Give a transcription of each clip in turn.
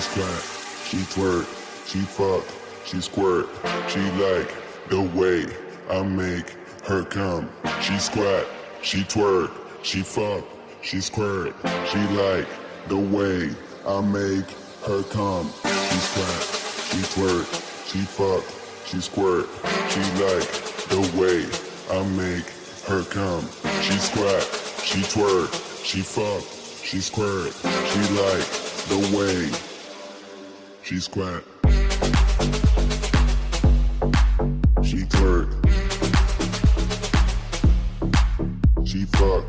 squat, she twerk, she fuck, she squirt. She like the way I make her come. She squat, she twerk, she fuck, she squirt. She like the way I make her come. She squat, she twerk, she fuck, she squirt. She like the way I make her come. She squat, she twerk, she fuck, she squirt. She like the way she squat, she twerk, she fuck,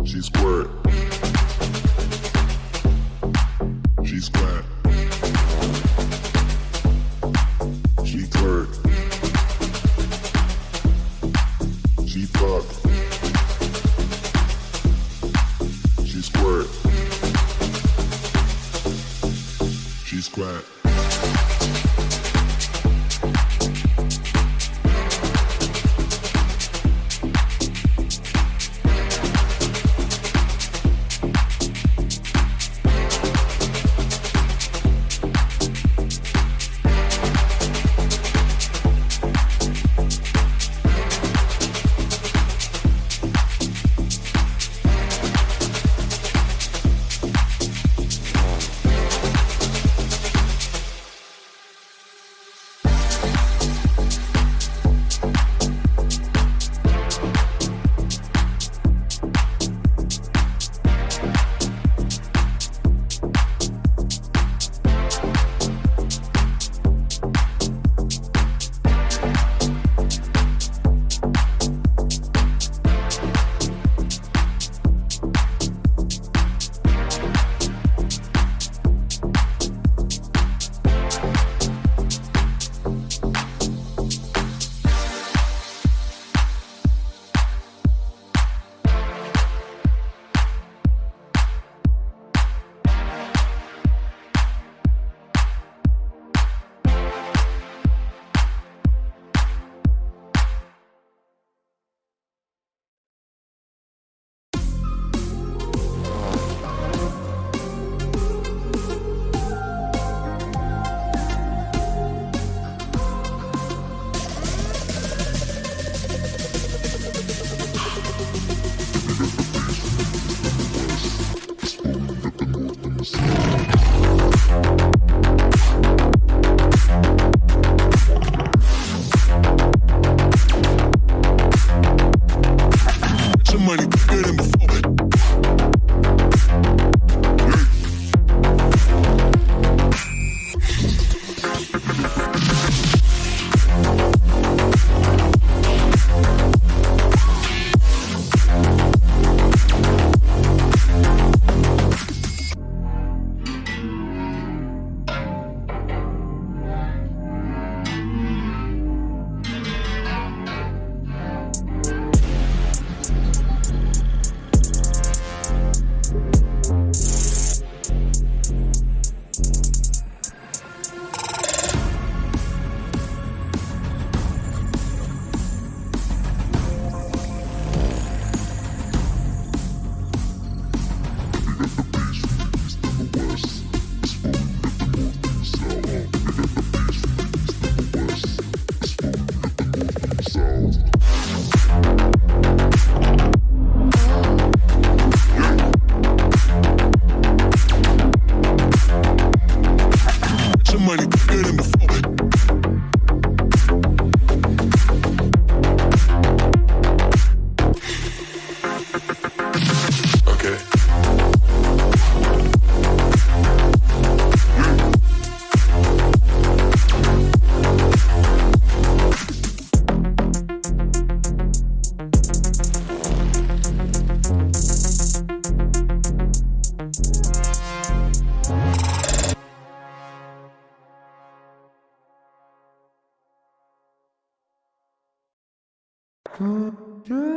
she squirt, she squat, she twerk, she fuck, she squirt, she squat.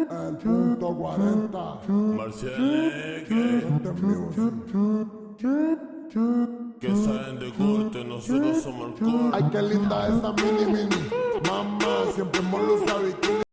El punto 40. Que saben de corte, nosotros somos el corte. Ay, qué linda esa mini mini. Mamá, siempre hemos lo sabe.